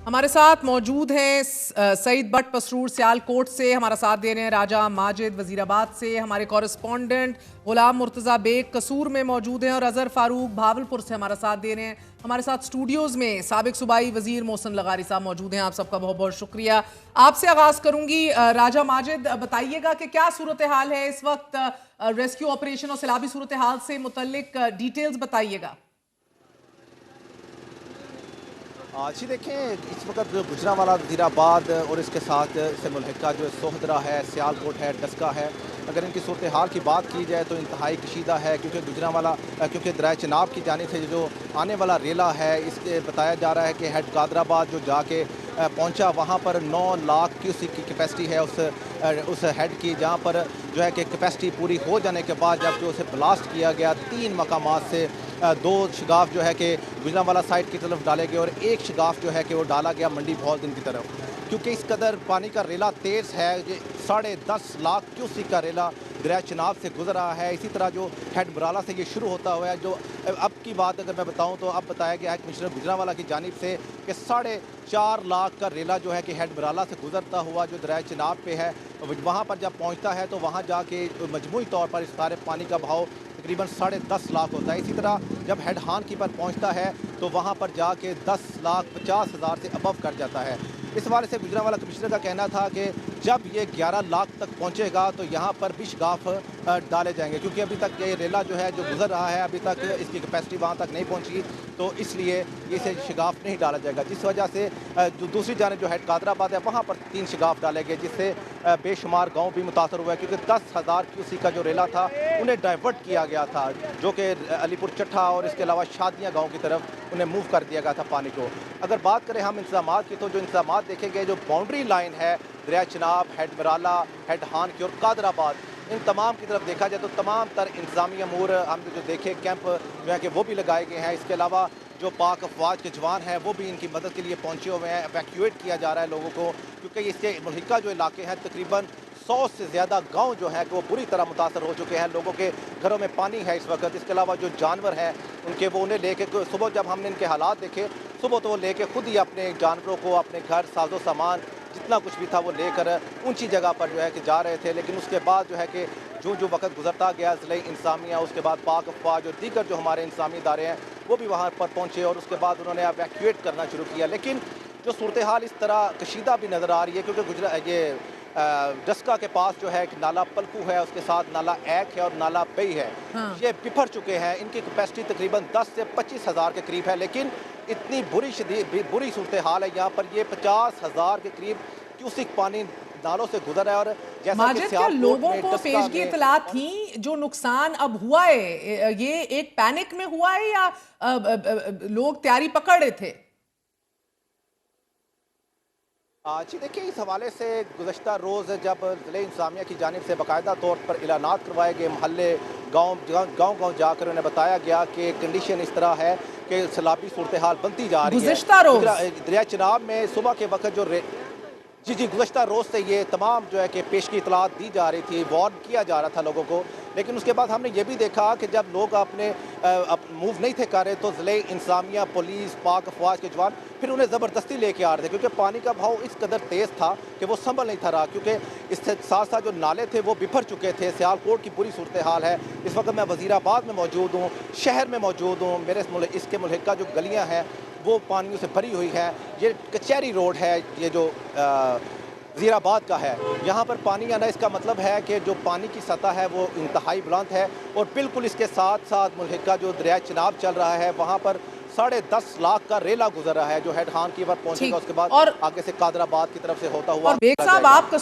हमारे साथ मौजूद हैं सईद बट पसरूर सियालकोट से हमारा साथ दे रहे हैं, राजा माजिद वजीराबाद से हमारे कॉरेस्पॉन्डेंट गुलाम मुर्तज़ा बेग कसूर में मौजूद हैं और अजहर फारूक भावलपुर से हमारा साथ दे रहे हैं। हमारे साथ स्टूडियोज में साबिक सूबाई वजीर मोहसिन लगारी साहब मौजूद हैं। आप सबका बहुत बहुत शुक्रिया। आपसे आगाज करूंगी, राजा माजिद बताइएगा कि क्या सूरत हाल है इस वक्त, रेस्क्यू ऑपरेशन और सैलाबी सूरत हाल से मुतल्लिक डिटेल्स बताइएगा। जी देखें, इस वक्त जो गुजरांवाला वज़ीराबाद और इसके साथ इससे मुल्हिका जो सोहदरा है, सियालकोट है, डस्का है, अगर इनकी सूरत हाल की बात की जाए तो इंतहाई कशीदा है। क्योंकि गुजरांवाला क्योंकि दरिया चिनाब की जानिब से जो आने वाला रेला है, इसके बताया जा रहा है कि हेड कादराबाद जो जाके पहुंचा, वहां पर 9 लाख क्यूसेक की कैपेसिटी है उस हेड की, जहां पर जो है कि कैपेसिटी पूरी हो जाने के बाद जब जो उसे ब्लास्ट किया गया 3 मकामात से 2 शगाफ जो है कि गुजरांवाला साइड की तरफ डाले गए और 1 शगाफ जो है कि वो डाला गया मंडी भौलदिन की तरफ। क्योंकि इस कदर पानी का रेला तेज़ है, 10.5 लाख क्यूसेक का रेला दरिया चिनाब से गुजर रहा है। इसी तरह जो हेड बराला से ये शुरू होता हुआ है, जो अब की बात अगर मैं बताऊं तो अब बताया गया है कमिश्नर गुजरांवाला की जानिब से कि 4.5 लाख का रेला जो है कि हेड बराला से गुजरता हुआ जो दरिया चिनाब पे है, वहाँ पर जब पहुँचता है तो वहाँ जाके मजमूई तौर पर इस सारे पानी का बहाव तकरीबन 10.5 लाख होता है। इसी तरह जब हेड हान की पर पहुँचता है तो वहाँ पर जाके 10,50,000 से अबव कर जाता है। इस हवाले से गुजरांवाला कमिश्नर का कहना था कि जब ये 11 लाख तक पहुँचेगा तो यहाँ पर भी शगाफ डाले जाएंगे, क्योंकि अभी तक ये रेला जो है जो गुजर रहा है, अभी तक इसकी कैपेसिटी वहाँ तक नहीं पहुँची, तो इसलिए इसे शगाफ नहीं डाला जाएगा। जिस वजह से जो दूसरी जानिब जो हेड कादराबाद है वहाँ पर 3 शगाफ डाले गए, जिससे बेशुमार गाँव भी मुतासर हुआ है। क्योंकि 10,000 क्यूसेक का जो रेला था उन्हें डाइवर्ट किया गया था, जो कि अलीपुर चट्ठा और इसके अलावा शादियाँ गाँव की तरफ उन्हें मूव कर दिया गया था पानी को। अगर बात करें हम इंतजाम की, तो जो इंतजाम देखे गए, जो बाउंड्री लाइन है दरिया चिनाब, हेड बराला, हेड हान की और कादराबाद, इन तमाम की तरफ देखा जाए तो तमाम तर इंतजामी अमूर हम जो देखे, कैंप जो है कि वो भी लगाए गए हैं। इसके अलावा जो पाक अफवाज के जवान हैं वो भी इनकी मदद के लिए पहुंचे हुए हैं। एवैक्यूएट किया जा रहा है लोगों को, क्योंकि इसके मुल्हिका जो इलाके हैं तकरीबन 100 से ज़्यादा गांव जो है कि वो बुरी तरह मुतासर हो चुके हैं। लोगों के घरों में पानी है इस वक्त। इसके अलावा जो जानवर हैं उनके वो उन्हें लेके सुबह जब हमने इनके हालात देखे, सुबह तो वो लेके खुद ही अपने जानवरों को, अपने घर साजो सामान जितना कुछ भी था वो लेकर ऊंची जगह पर जो है कि जा रहे थे। लेकिन उसके बाद जो है कि जो वक्त गुजरता गया, ज़िले इंसामिया, उसके बाद पाक अफवाज और दीगर जो हमारे इंसामी इदारे हैं वो भी वहाँ पर पहुँचे और उसके बाद उन्होंने एवैक्यूएट करना शुरू किया। लेकिन जो सूरत हाल इस तरह कशीदा भी नज़र आ रही है, क्योंकि ये डस्का के पास जो है कि नाला पलकू है, उसके साथ नाला एक है और नाला पई है। हाँ। ये बिफर चुके हैं। इनकी कैपेसिटी तकरीबन 10 से 25,000 के करीब है। लेकिन इतनी बुरी सूरत हाल है यहाँ पर, ये 50,000 के करीब क्यूसेक पानी नालों से गुजर है। और जैसा कि क्या लोगों को पेशगी इतला थी जो नुकसान अब हुआ है, ये एक पैनिक में हुआ है या लोग तैयारी पकड़ रहे थे? जी देखिए, इस हवाले से गुज़श्ता रोज़ जब ज़िले इंतज़ामिया की जानिब से बाकायदा तौर पर ऐलानात करवाए गए, महल्ले गाँव जाकर उन्हें बताया गया कि कंडीशन इस तरह है कि सैलाबी सूरत हाल बनती जा रही है। दरिया चिनाब में सुबह के वक्त जो जी गुज़श्ता रोज़ से ये तमाम जो है कि पेशगी इतलात दी जा रही थी, वार्न किया जा रहा था लोगों को। लेकिन उसके बाद हमने ये भी देखा कि जब लोग अपने मूव नहीं थे कर रहे तो ज़िले इंतज़ामिया, पुलिस, पाक अफवाज के जवान फिर उन्हें ज़बरदस्ती लेके आ रहे थे, क्योंकि पानी का बहाव इस कदर तेज़ था कि वो संभल नहीं था रहा। क्योंकि इसके साथ साथ जो नाले थे वो बिफर चुके थे। सियालकोट की बुरी सूरत हाल है। इस वक्त मैं वज़ीराबाद में मौजूद हूँ, शहर में मौजूद हूँ। मेरे इसके मुल्हिका जो गलियाँ हैं वो पानियों से भरी हुई हैं। ये कचहरी रोड है, ये जो वज़ीराबाद का है, यहाँ पर पानी आना, इसका मतलब है कि जो पानी की सतह है वो इंतहाई बुलंद है। और बिल्कुल इसके साथ साथ मुल्हिका जो दरिया चिनाब चल रहा है, वहाँ पर 10.5 लाख का रेला गुजर रहा है जो हेड हान की पर पहुंचेगा, उसके बाद और आगे से कादराबाद की तरफ से होता हुआ। बेग साहब, आप